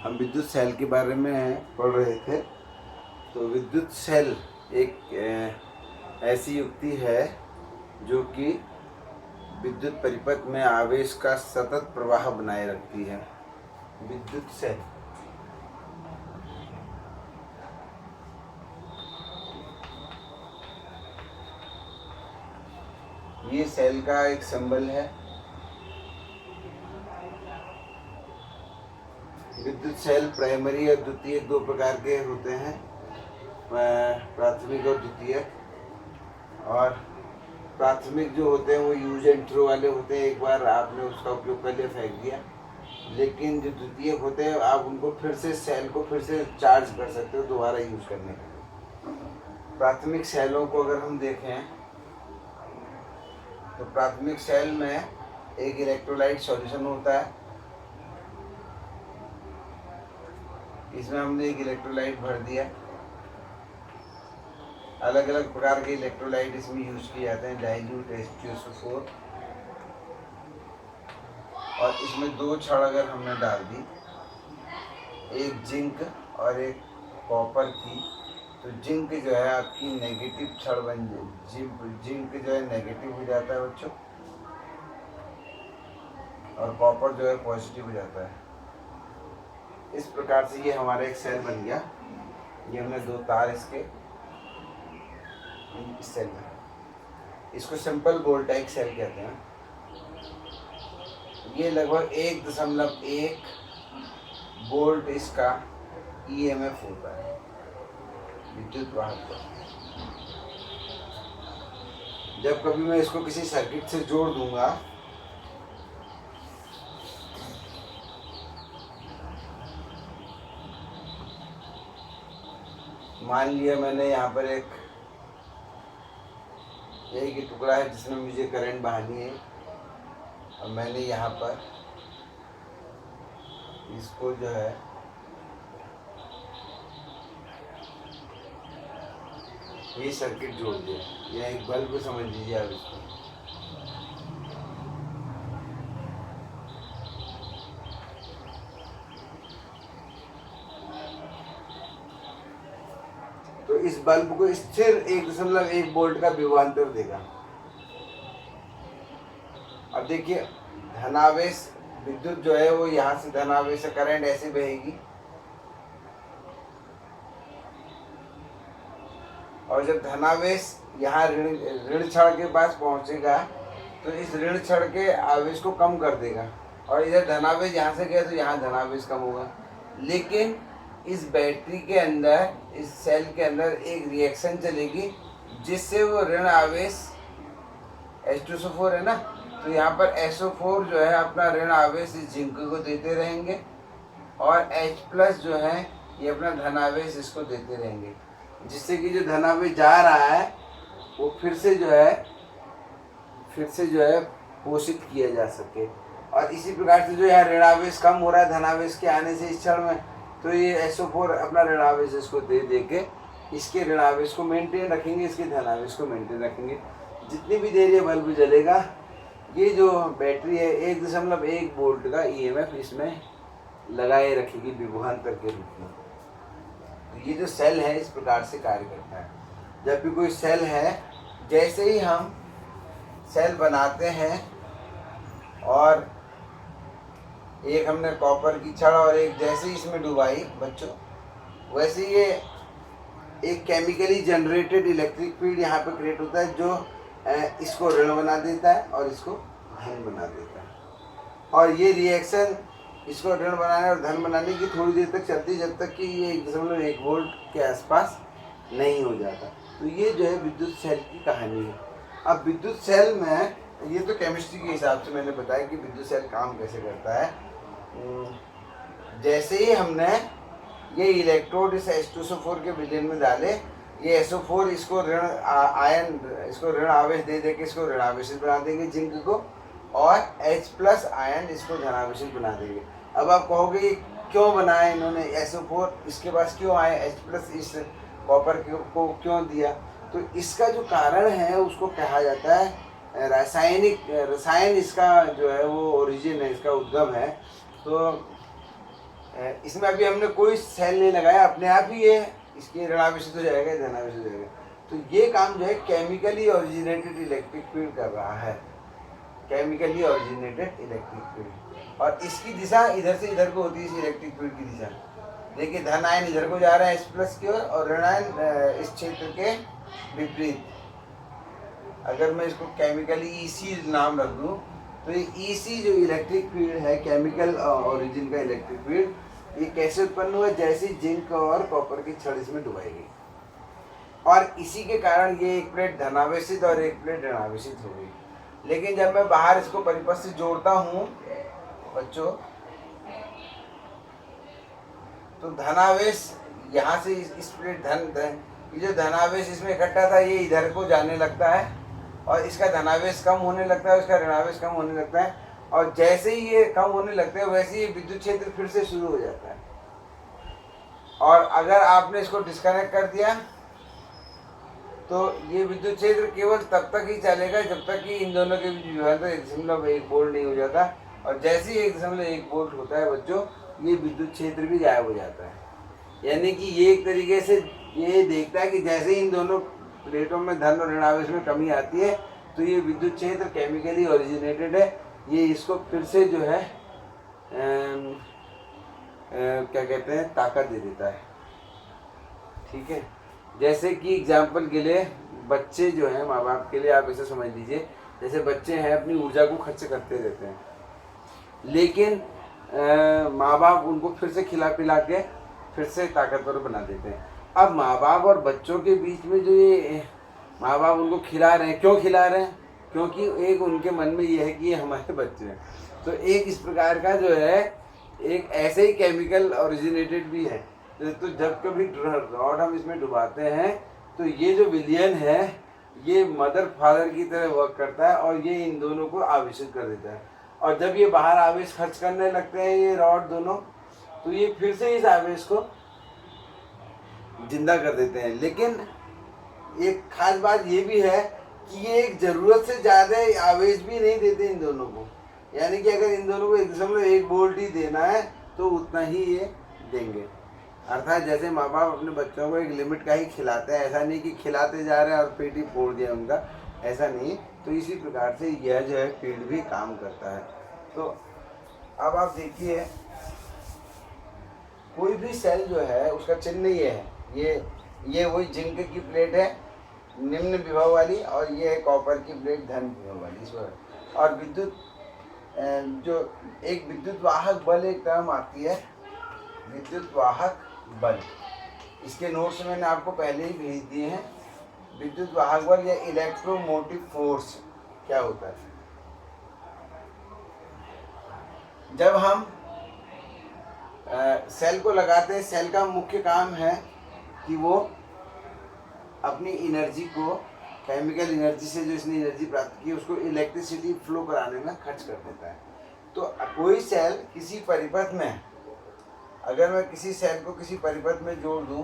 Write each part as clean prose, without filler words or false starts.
हम विद्युत सेल के बारे में पढ़ रहे थे। तो विद्युत सेल एक ऐसी युक्ति है जो कि विद्युत परिपथ में आवेश का सतत प्रवाह बनाए रखती है। विद्युत सेल ये सेल का एक सिंबल है। विद्युत सेल प्राइमरी और द्वितीयक दो प्रकार के होते हैं, प्राथमिक और द्वितीयक। और प्राथमिक जो होते हैं वो यूज एंड थ्रो वाले होते हैं, एक बार आपने उसका उपयोग कर लिया फेंक दिया। लेकिन जो द्वितीयक होते हैं आप उनको फिर से सेल को फिर से चार्ज कर सकते हो दोबारा यूज करने के लिए। प्राथमिक सेलों को अगर हम देखें तो प्राथमिक सेल में एक इलेक्ट्रोलाइट सॉल्यूशन होता है। इसमें हमने एक इलेक्ट्रोलाइट भर दिया। अलग अलग प्रकार के इलेक्ट्रोलाइट इसमें यूज किए जाते हैं, डाइल्यूट H2SO4। और इसमें दो छड़ अगर हमने डाल दी, एक जिंक और एक कॉपर की, तो जिंक जो है आपकी नेगेटिव छड़ बन जिंक जो है नेगेटिव हो जाता है बच्चों, और कॉपर जो है पॉजिटिव हो जाता है। इस प्रकार से ये हमारा एक सेल बन गया। ये हमने दो तार इसके इस सेल में, इसको सिंपल वोल्टाइक सेल कहते हैं। ये लगभग 1.1 वोल्ट इसका EMF होता है, विद्युत वाहक का। जब कभी मैं इसको किसी सर्किट से जोड़ दूंगा, मान लिया मैंने यहाँ पर एक टुकड़ा है जिसमें मुझे करंट बहानी है, और मैंने यहाँ पर इसको जो है ये सर्किट जोड़ दिया, या एक बल्ब को समझ लीजिए आप इसको। तो इस बल्ब को स्थिर 1.1 वोल्ट का विभवांतर देगा। अब देखिए धनावेश विद्युत जो है वो यहाँ से धनावेश से करंट ऐसे बहेगी, और जब धनावेश यहाँ ऋण छड़ के पास पहुँचेगा तो इस ऋण छड़ के आवेश को कम कर देगा, और इधर धनावेश यहाँ से गया तो यहाँ धनावेश कम होगा। लेकिन इस बैटरी के अंदर, इस सेल के अंदर एक रिएक्शन चलेगी जिससे वो ऋण आवेश H2SO4 है ना, तो यहाँ पर SO4 जो है अपना ऋण आवेश इस जिंक को देते रहेंगे, और H+ जो है ये अपना धनावेश इसको देते रहेंगे, जिससे कि जो धनावेश जा रहा है वो फिर से जो है पोषित किया जा सके। और इसी प्रकार से जो यहाँ ऋणावेश कम हो रहा है धनावेश के आने से इस क्षण में, तो ये SO4 अपना ऋणावेश इसको दे के इसके ऋणावेश को मेंटेन रखेंगे, इसके धनावेश को मेंटेन रखेंगे। जितनी भी देर ये बल्ब जलेगा, ये जो बैटरी है 1.1 वोल्ट का EMF इसमें लगाए रखेगी विभवांतर के रूप में। तो ये जो सेल है इस प्रकार से कार्य करता है। जब भी कोई सेल है, जैसे ही हम सेल बनाते हैं और एक हमने कॉपर की छड़ और एक जैसे ही इसमें डुबाई बच्चों, वैसे ये एक केमिकली जनरेटेड इलेक्ट्रिक फील्ड यहाँ पे क्रिएट होता है जो इसको ऋण बना देता है और इसको धन बना देता है। और ये रिएक्शन इसको ऋण बनाने और धन बनाने की थोड़ी देर तक चलती, जब तक कि ये 1.1 वोल्ट के आसपास नहीं हो जाता। तो ये जो है विद्युत सेल की कहानी है। अब विद्युत सेल में ये तो केमिस्ट्री के हिसाब से मैंने बताया कि विद्युत सेल काम कैसे करता है। जैसे ही हमने ये इलेक्ट्रोड इस H2SO4 के विलयन में डाले, ये SO4 इसको ऋण आयन, इसको ऋण आवेश दे के इसको ऋणावेशित बना देंगे जिंक को, और H+ आयन इसको धनावेशित बना देंगे। अब आप कहोगे ये क्यों बनाया इन्होंने, SO4 इसके पास क्यों आए, H+ इस कॉपर को क्यों दिया? तो इसका जो कारण है उसको कहा जाता है रसायन इसका जो है वो ओरिजिन है, इसका उद्गम है। तो इसमें अभी हमने कोई सेल नहीं लगाया, अपने आप ही ये इसके ऋणावेशित हो जाएगा, धनावेशित हो जाएगा। तो ये काम जो है केमिकली ओरिजिनेटेड इलेक्ट्रिक फील्ड कर रहा है, केमिकली ओरिजिनेटेड इलेक्ट्रिक फील्ड। और इसकी दिशा इधर से इधर को होती है, इस इलेक्ट्रिक फील्ड की दिशा। देखिए धन आयन इधर को जा रहा है, S+ की ओर, और ऋण आयन इस क्षेत्र के विपरीत। अगर मैं इसको केमिकली EC नाम रख दूं, तो ये EC जो इलेक्ट्रिक फील्ड है, केमिकल ओरिजिन का इलेक्ट्रिक फील्ड, ये कैसे उत्पन्न हुआ? जैसे जिंक और कॉपर की छड़ इसमें डुबाई गई, और इसी के कारण ये एक प्लेट धनावेशित और एक प्लेट ऋणावेशित हो गई। लेकिन जब मैं बाहर इसको परिपथ से जोड़ता हूँ बच्चों, तो धनावेश यहाँ से इस प्लेट ये जो धनावेश इसमें इकट्ठा था, ये इधर को जाने लगता है, और इसका धनावेश कम होने लगता है, उसका ऋणावेश कम होने लगता है। और जैसे ही ये कम होने लगते हैं, वैसे ही विद्युत क्षेत्र फिर से शुरू हो जाता है। और अगर आपने इसको डिस्कनेक्ट कर दिया, तो ये विद्युत क्षेत्र केवल तब तक ही चलेगा जब तक कि इन दोनों के बीच विभवांतर 1.1 वोल्ट नहीं हो जाता। और जैसे ही 1.1 वोल्ट होता है बच्चों, ये विद्युत क्षेत्र भी गायब हो जाता है। यानी कि ये एक तरीके से ये देखता है कि जैसे ही इन दोनों प्लेटों में धन और ऋणावेश में कमी आती है, तो ये विद्युत क्षेत्र केमिकली ओरिजिनेटेड है, ये इसको फिर से जो है क्या कहते हैं, ताकत दे देता है। ठीक है, जैसे कि एग्जाम्पल के लिए बच्चे जो हैं, माँ बाप के लिए आप इसे समझ लीजिए, जैसे बच्चे हैं अपनी ऊर्जा को खर्च करते रहते हैं, लेकिन माँ बाप उनको फिर से खिला पिला के फिर से ताकतवर बना देते हैं। अब माँ बाप और बच्चों के बीच में जो ये माँ बाप उनको खिला रहे हैं, क्यों खिला रहे हैं? क्योंकि एक उनके मन में ये है कि ये हमारे बच्चे हैं। तो एक इस प्रकार का जो है, एक ऐसे ही केमिकल ओरिजिनेटेड भी है। तो जब कभी रॉड हम इसमें डुबाते हैं, तो ये जो विलयन है, ये मदर फादर की तरह वर्क करता है, और ये इन दोनों को आवेशित कर देता है। और जब ये बाहर आवेश खर्च करने लगते हैं ये रॉड दोनों, तो ये फिर से इस आवेश को जिंदा कर देते हैं। लेकिन एक खास बात ये भी है कि ये एक ज़रूरत से ज़्यादा आवेश भी नहीं देते इन दोनों को। यानी कि अगर इन दोनों को 1.1 वोल्ट ही देना है, तो उतना ही ये देंगे। अर्थात जैसे माँ बाप अपने बच्चों को एक लिमिट का ही खिलाते हैं, ऐसा नहीं कि खिलाते जा रहे हैं और पेट ही फोड़ दिया उनका, ऐसा नहीं। तो इसी प्रकार से यह जो है फील्ड भी काम करता है। तो अब आप देखिए, कोई भी सेल जो है उसका चिन्ह ये है, ये वही जिंक की प्लेट है निम्न विभव वाली, और ये है कॉपर की प्लेट धन विभव वाली। इसमें और विद्युत जो एक विद्युत वाहक बल एक टर्म आती है, विद्युत वाहक बल, इसके नोट्स मैंने आपको पहले ही भेज दिए हैं। विद्युत वाहक बल या इलेक्ट्रोमोटिव फोर्स क्या होता है? जब हम सेल को लगाते हैं, सेल का मुख्य काम है कि वो अपनी एनर्जी को, केमिकल एनर्जी से जो इसने एनर्जी प्राप्त की, उसको इलेक्ट्रिसिटी फ्लो कराने में खर्च कर देता है। तो कोई सेल किसी परिपथ में, अगर मैं किसी सेल को किसी परिपथ में जोड़ दूं,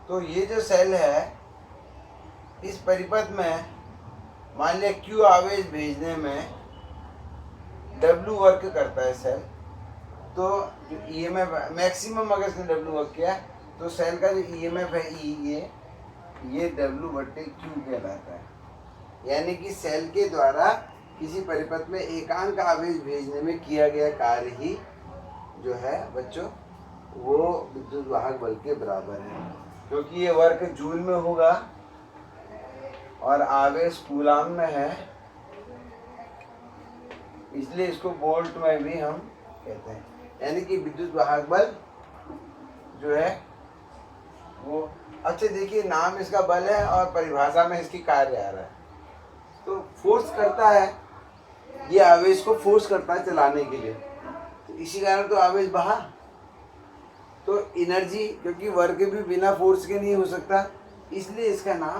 तो ये जो सेल है इस परिपथ में मान लिया Q आवेश भेजने में W वर्क करता है सेल। तो जो EMF मैक्सिमम अगर इसने W वर्क किया, तो सेल का जो EMF है E, ये W/Q कहलाता है। यानी कि सेल के द्वारा किसी परिपथ में एकांक आवेश भेजने में किया गया कार्य ही जो है बच्चों, वो विद्युत वाहक बल के बराबर है। क्योंकि ये वर्क जूल में होगा और आवेश कूलाम में है, इसलिए इसको वोल्ट में भी हम कहते हैं। यानी कि विद्युत वाहक बल जो है वो, अच्छा देखिए, नाम इसका बल है और परिभाषा में इसकी कार्य आ रहा है। तो फोर्स करता है, ये आवेश को फोर्स करता है चलाने के लिए, तो इसी कारण तो आवेश बहा। तो एनर्जी, क्योंकि वर्क भी बिना फोर्स के नहीं हो सकता, इसलिए इसका नाम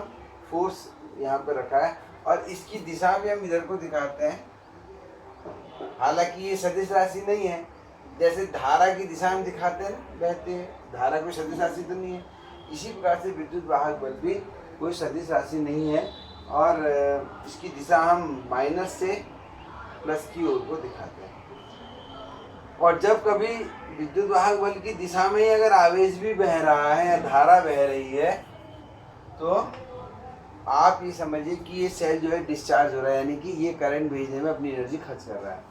फोर्स यहाँ पर रखा है। और इसकी दिशा भी हम इधर को दिखाते हैं। हालांकि ये सदिश राशि नहीं है, जैसे धारा की दिशा हम दिखाते हैं बहते हैं, धारा कोई सदिश राशि तो नहीं है। इसी प्रकार से विद्युत वाहक बल भी कोई सदिश राशि नहीं है, और इसकी दिशा हम माइनस से प्लस की ओर को दिखाते हैं। और जब कभी विद्युत वाहक बल की दिशा में ही अगर आवेश भी बह रहा है या धारा बह रही है, तो आप ये समझिए कि ये सेल जो है डिस्चार्ज हो रहा है, यानी कि ये करंट भेजने में अपनी एनर्जी खर्च कर रहा है।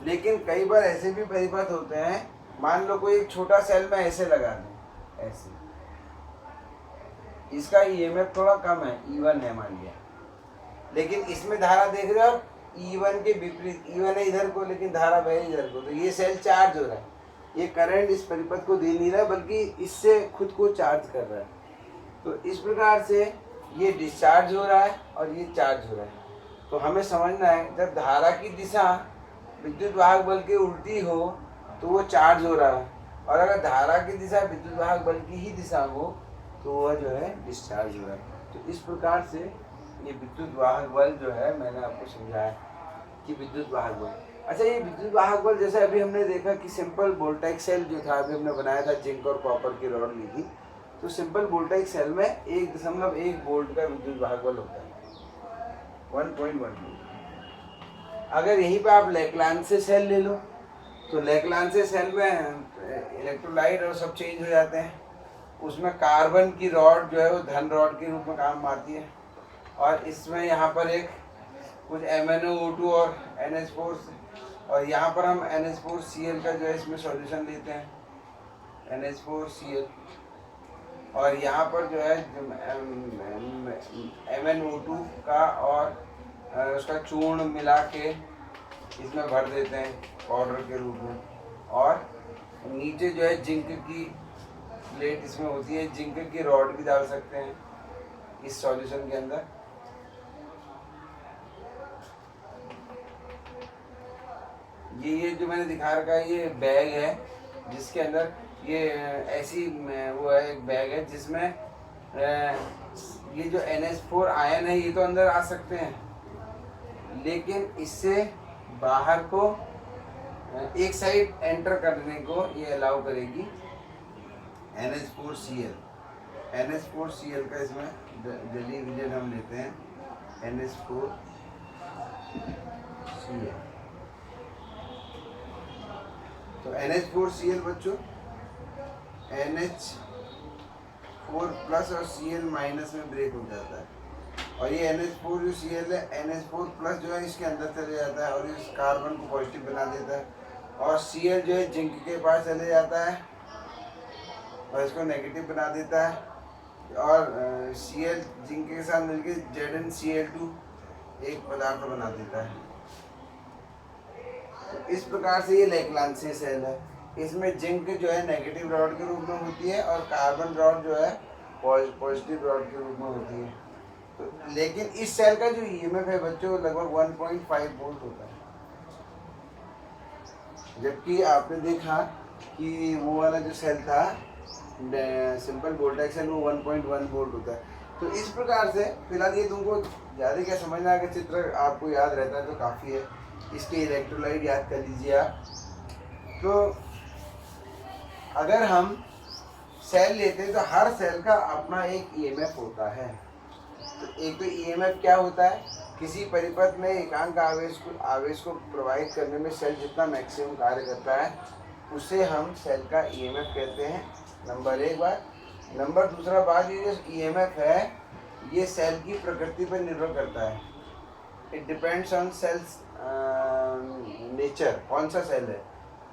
लेकिन कई बार ऐसे भी परिपथ होते हैं, मान लो कोई एक छोटा सेल में ऐसे लगा दें, ऐसे, इसका ईएमएफ थोड़ा कम है, E1 है मान लिया, लेकिन इसमें धारा देख रहे हो आप, E1 के विपरीत, E1 है इधर को लेकिन धारा बह इधर को, तो ये सेल चार्ज हो रहा है, ये करंट इस परिपथ को दे नहीं रहा है बल्कि इससे खुद को चार्ज कर रहा है। तो इस प्रकार से ये डिस्चार्ज हो रहा है और ये चार्ज हो रहा है। तो हमें समझना है, जब धारा की दिशा विद्युत वाहक बल के उल्टी हो तो वो चार्ज हो रहा है, और अगर धारा की दिशा विद्युत वाहक बल की ही दिशा हो तो वह जो है डिस्चार्ज हो रहा है। तो इस प्रकार से ये विद्युत वाहक बल जो है, मैंने आपको समझाया कि विद्युत वाहक बल। अच्छा, ये विद्युत वाहक बल जैसे अभी हमने देखा कि सिंपल वोल्टाइक सेल जो था, अभी हमने बनाया था, जिंक और कॉपर की रॉड ली थी, तो सिंपल वोल्टाइक सेल में 1.1 वोल्ट का विद्युत वाहक बल होता है, 1.1 वोल्ट। अगर यहीं पे आप लेक्लांसे सेल ले लो, तो लेक्लांसे सेल में इलेक्ट्रोलाइट और सब चेंज हो जाते हैं, उसमें कार्बन की रॉड जो है वो धन रॉड के रूप में काम आती है, और इसमें यहाँ पर एक कुछ MnO2 और NH4, और यहाँ पर हम NH4Cl का जो है इसमें सॉल्यूशन लेते हैं, NH4Cl, और यहाँ पर जो है MnO2 का और उसका चूर्ण मिला के इसमें भर देते हैं पाउडर के रूप में, और नीचे जो है जिंक की प्लेट इसमें होती है, जिंक की रॉड भी डाल सकते हैं इस सॉल्यूशन के अंदर। ये जो मैंने दिखा रखा है, ये बैग है जिसके अंदर ये ऐसी वो है, एक बैग है जिसमें ये जो NH4 आयन है ये तो अंदर आ सकते हैं, लेकिन इससे बाहर को एक साइड एंटर करने को ये अलाउ करेगी NH4Cl। NH4Cl का इसमें डेरिवेटिव हम लेते हैं, NH4Cl। तो NH4Cl बच्चों, NH4 प्लस और Cl माइनस में ब्रेक हो जाता है, और ये NH4 जो Cl है, NH4 प्लस जो है इसके अंदर चले जाता है और इस कार्बन को पॉजिटिव बना देता है, और Cl जो है जिंक के पास चले जाता है और इसको नेगेटिव बना देता है, और Cl जिंक के साथ मिलकर ZnCl2 एक पदार्थ बना देता है। तो इस प्रकार से ये लेक्लांसे सेल है, इसमें जिंक जो है नेगेटिव रॉड के रूप में होती है और कार्बन रॉड जो है पॉजिटिव रॉड के रूप में होती है। तो लेकिन इस सेल का जो ईएमएफ है बच्चों लगभग 1.5 वोल्ट होता है, जबकि आपने देखा कि वो वाला जो सेल था सिंपल वोल्टाइक सेल, वो 1.1 वोल्ट होता है। तो इस प्रकार से फिलहाल ये तुमको ज़्यादा क्या समझना है, कि चित्र आपको याद रहता है तो काफ़ी है, इसके इलेक्ट्रोलाइट याद कर लीजिए आप। तो अगर हम सेल लेते हैं तो हर सेल का अपना एक ईएमएफ होता है। तो एक तो ईएमएफ क्या होता है, किसी परिपथ में एकांक आवेश को प्रोवाइड करने में सेल जितना मैक्सिमम कार्य करता है उसे हम सेल का ईएमएफ कहते हैं, नंबर एक बात। नंबर दूसरा बात, ये जो ईएमएफ है ये सेल की प्रकृति पर निर्भर करता है, it depends on cells nature. कौन सा सेल है,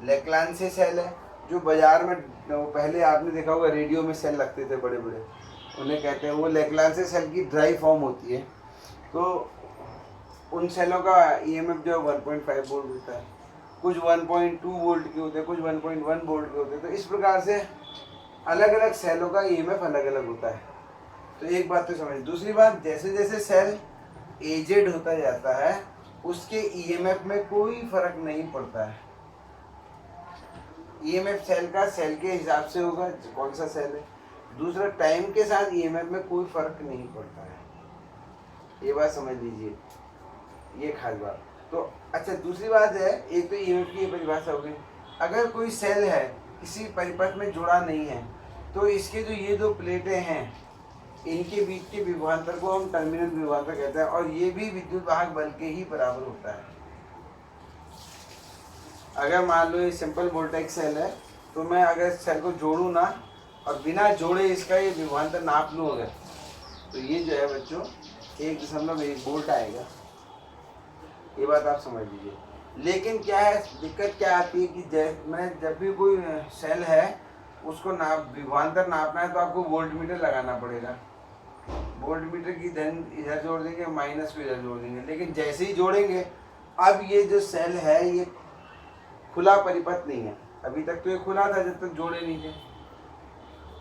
लेक्लांसे सेल है, जो बाजार में पहले आपने देखा होगा रेडियो में सेल लगते थे बड़े बड़े, उन्हें कहते हैं, वो लेक्लांसे सेल की ड्राई फॉर्म होती है। तो उन सेलों का ईएमएफ जो 1.5 वोल्ट होता है, कुछ 1.2 वोल्ट के होते हैं, कुछ 1.1 वोल्ट के होते हैं। तो इस प्रकार से अलग अलग सेलों का ईएमएफ अलग अलग होता है। तो एक बात तो समझ। दूसरी बात, जैसे जैसे सेल एजेड होता जाता है उसके ईएमएफ में कोई फर्क नहीं पड़ता है। ईएमएफ सेल का सेल के हिसाब से होगा कौन सा सेल है। दूसरा, टाइम के साथ ईएमएफ में कोई फर्क नहीं पड़ता है, ये बात समझ लीजिए, ये खास बात। तो अच्छा, दूसरी बात है, एक तो ईएमएफ की परिभाषा हो गई। अगर कोई सेल है किसी परिपथ में जुड़ा नहीं है तो इसके जो ये दो प्लेटें हैं इनके बीच के विभवांतर को हम टर्मिनल विभवांतर कहते हैं, और ये भी विद्युत वाहक बल के ही बराबर होता है। अगर मान लो ये सिंपल वोल्टेज सेल है, तो मैं अगर इस सेल को जोड़ूँ ना और बिना जोड़े इसका ये विभवांतर नाप लूँ अगर, तो ये जो है बच्चों 1.1 वोल्ट आएगा। ये बात आप समझ लीजिए। लेकिन क्या है, दिक्कत क्या आती है कि मैं जब भी कोई सेल है उसको विभवांतर नापना है तो आपको वोल्ट मीटर लगाना पड़ेगा। वोल्ट मीटर की धन इधर जोड़ देंगे, माइनस को इधर जोड़ देंगे। लेकिन जैसे ही जोड़ेंगे, अब ये जो सेल है ये खुला परिपथ नहीं है। अभी तक तो ये खुला था जब तक जोड़े नहीं थे।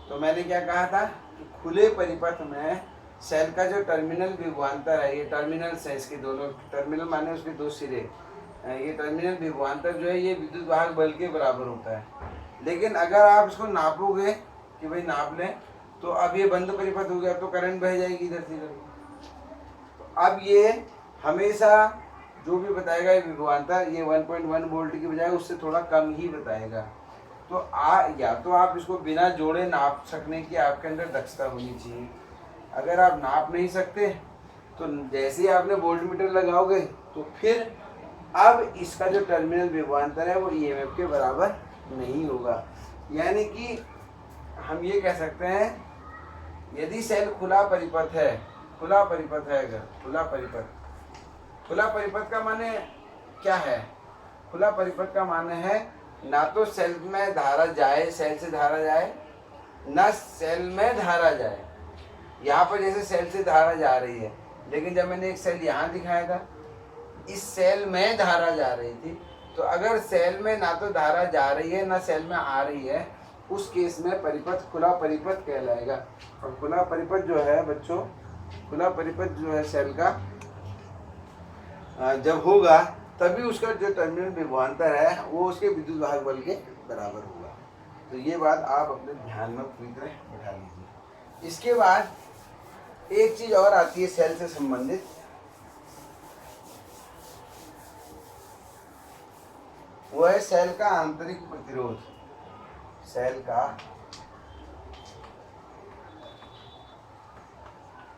तो मैंने क्या कहा था कि खुले परिपथ में सेल का जो टर्मिनल विभवांतर है, ये टर्मिनल है इसके दोनों, टर्मिनल माने उसके दो सिरे, ये टर्मिनल विभवांतर जो है ये विद्युत वाहक बल के बराबर होता है। लेकिन अगर आप इसको नापोगे कि भाई नाप लें, तो अब ये बंद परिपथ हो गया, तो करंट बह जाएगी इधर से इधर। तो अब ये हमेशा जो भी बताएगा ये विभवांतर, ये 1.1 वोल्ट की बजाय उससे थोड़ा कम ही बताएगा। तो या तो आप इसको बिना जोड़े नाप सकने की आपके अंदर दक्षता होनी चाहिए। अगर आप नाप नहीं सकते तो जैसे ही आपने वोल्ट मीटर लगाओगे तो फिर अब इसका जो टर्मिनल विभवांतर है वो ईएमएफ के बराबर नहीं होगा। यानी कि हम ये कह सकते हैं, यदि सेल खुला परिपथ है अगर खुला परिपथ का माने क्या है? खुला परिपथ का माने है ना तो सेल में धारा जाए, सेल से धारा जाए, ना सेल में धारा जाए। यहाँ पर जैसे सेल से धारा जा रही है, लेकिन जब मैंने एक सेल यहाँ दिखाया था, इस सेल में धारा जा रही थी। तो अगर सेल में ना तो धारा जा रही है ना सेल में आ रही है, उस केस में परिपथ खुला परिपथ कहलाएगा। और खुला परिपथ जो है बच्चों, खुला परिपथ जो है सेल का जब होगा तभी उसका जो टर्मिनल विभवांतर है वो उसके विद्युत वाहक बल के बराबर होगा। तो ये बात आप अपने ध्यान में पूरी तरह बैठा लीजिए। इसके बाद एक चीज और आती है सेल से संबंधित, वो है सेल का आंतरिक प्रतिरोध। सेल का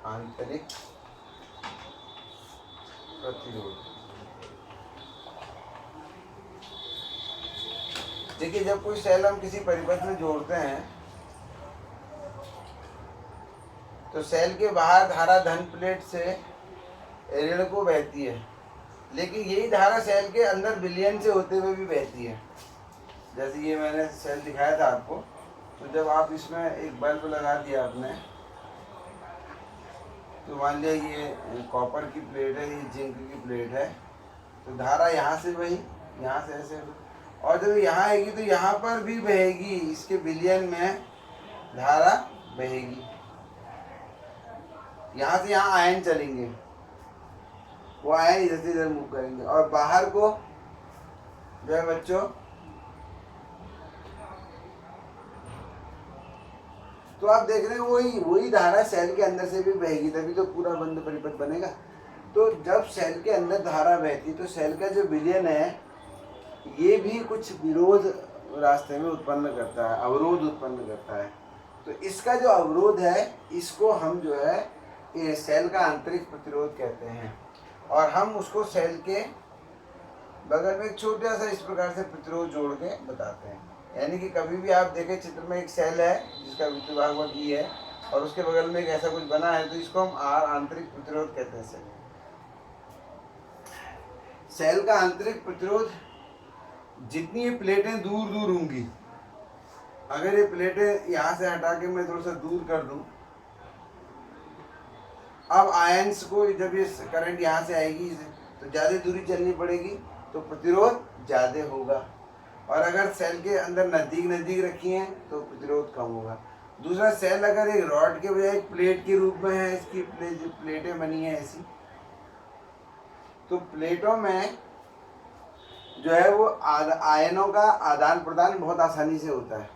आंतरिक प्रतिरोध। देखिए, जब कोई सेल हम किसी परिपथ में जोड़ते हैं तो सेल के बाहर धारा धन प्लेट से ऋण को बहती है, लेकिन यही धारा सेल के अंदर विलयन से होते हुए भी बहती है। जैसे ये मैंने सेल दिखाया था आपको, तो जब आप इसमें एक बल्ब लगा दिया आपने, तो मान लिया ये कॉपर की प्लेट है, ये जिंक की प्लेट है, तो धारा यहाँ से बही, यहाँ से ऐसे, और जब यहाँ आएगी तो यहाँ पर भी बहेगी, इसके विलयन में धारा बहेगी। यहाँ से यहाँ आयन चलेंगे, वो आयन इधर से इधर मूव करेंगे, और बाहर को जो है बच्चों, तो आप देख रहे हैं वही धारा सेल के अंदर से भी बहेगी, तभी तो पूरा बंद परिपथ बनेगा। तो जब सेल के अंदर धारा बहती तो सेल का जो विलयन है ये भी कुछ विरोध रास्ते में उत्पन्न करता है, अवरोध उत्पन्न करता है। तो इसका जो अवरोध है इसको हम जो है ये सेल का आंतरिक प्रतिरोध कहते हैं। और हम उसको सेल के बगल में एक छोटा सा इस प्रकार से प्रतिरोध जोड़ के बताते हैं। यानी कि कभी भी आप देखें चित्र में एक सेल है जिसका विद्युत वाहक बल E है और उसके बगल में एक ऐसा कुछ बना है, तो इसको हम आंतरिक प्रतिरोध कहते हैं। सेल का आंतरिक प्रतिरोध, जितनी ये प्लेटें दूर दूर होंगी, अगर ये प्लेटें यहाँ से हटा के मैं थोड़ा सा दूर कर दूं, अब आयंस को जब ये करंट यहाँ से आएगी तो ज़्यादा दूरी चलनी पड़ेगी, तो प्रतिरोध ज़्यादा होगा। और अगर सेल के अंदर नज़दीक नज़दीक रखी हैं तो प्रतिरोध कम होगा। दूसरा, सेल अगर एक रॉड के बजाय एक प्लेट के रूप में है, इसकी प्लेटें बनी है ऐसी, तो प्लेटों में जो है वो आयनों का आदान प्रदान बहुत आसानी से होता है,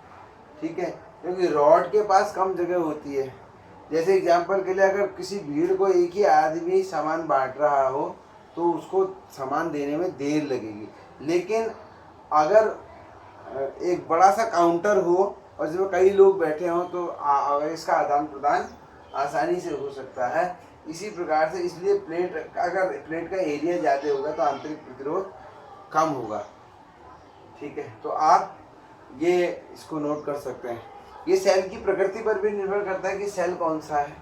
ठीक है, क्योंकि रॉड के पास कम जगह होती है। जैसे एग्जांपल के लिए, अगर किसी भीड़ को एक ही आदमी सामान बांट रहा हो तो उसको सामान देने में देर लगेगी। लेकिन अगर एक बड़ा सा काउंटर हो और जिसमें कई लोग बैठे हों तो इसका आदान प्रदान आसानी से हो सकता है। इसी प्रकार से इसलिए अगर प्लेट का एरिया ज़्यादा होगा तो आंतरिक प्रतिरोध कम होगा। ठीक है, तो आप ये इसको नोट कर सकते हैं। ये सेल की प्रकृति पर भी निर्भर करता है कि सेल कौन सा है,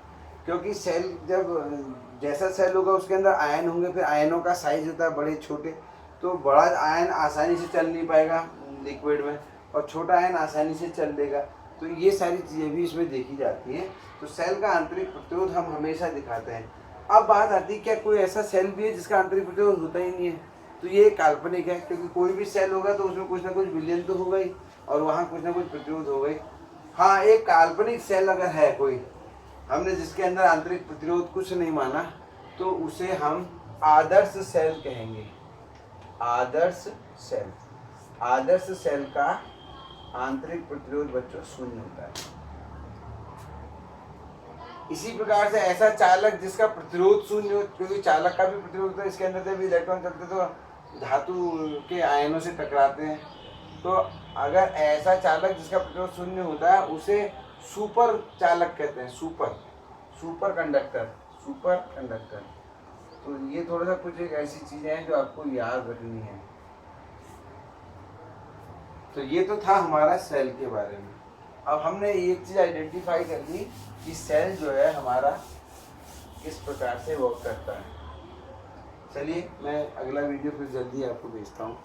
क्योंकि सेल जब जैसा सेल होगा उसके अंदर आयन होंगे, फिर आयनों का साइज होता है बड़े छोटे, तो बड़ा आयन आसानी से चल नहीं पाएगा लिक्विड में और छोटा आयन आसानी से चल लेगा। तो ये सारी चीज़ें भी इसमें देखी जाती हैं। तो सेल का आंतरिक प्रतिरोध हम हमेशा दिखाते हैं। अब बात आती है क्या कोई ऐसा सेल भी है जिसका आंतरिक प्रतिरोध होता ही नहीं है? तो ये काल्पनिक है, क्योंकि कोई भी सेल होगा तो उसमें कुछ ना कुछ विलयन तो होगा ही और वहाँ कुछ ना कुछ प्रतिरोध होगा ही। हाँ, एक काल्पनिक सेल अगर है कोई, हमने जिसके अंदर आंतरिक प्रतिरोध कुछ नहीं माना, तो उसे हम आदर्श सेल कहेंगे। आदर्श सेल, आदर्श सेल का आंतरिक प्रतिरोध बच्चों शून्य होता है। इसी प्रकार से ऐसा चालक जिसका प्रतिरोध शून्य हो, क्योंकि चालक का भी प्रतिरोध होता है, इसके अंदर जब इलेक्ट्रॉन चलते तो धातु के आयनों से टकराते हैं। तो अगर ऐसा चालक जिसका प्रतिरोध शून्य होता है उसे सुपर चालक कहते हैं। Super conductor, super conductor. तो ये थोड़ा सा कुछ एक ऐसी चीजें हैं जो आपको याद रखनी है। तो ये तो था हमारा सेल के बारे में। अब हमने एक चीज आइडेंटिफाई कर ली कि सेल जो है हमारा किस प्रकार से वर्क करता है। चलिए मैं अगला वीडियो फिर जल्दी आपको भेजता हूँ।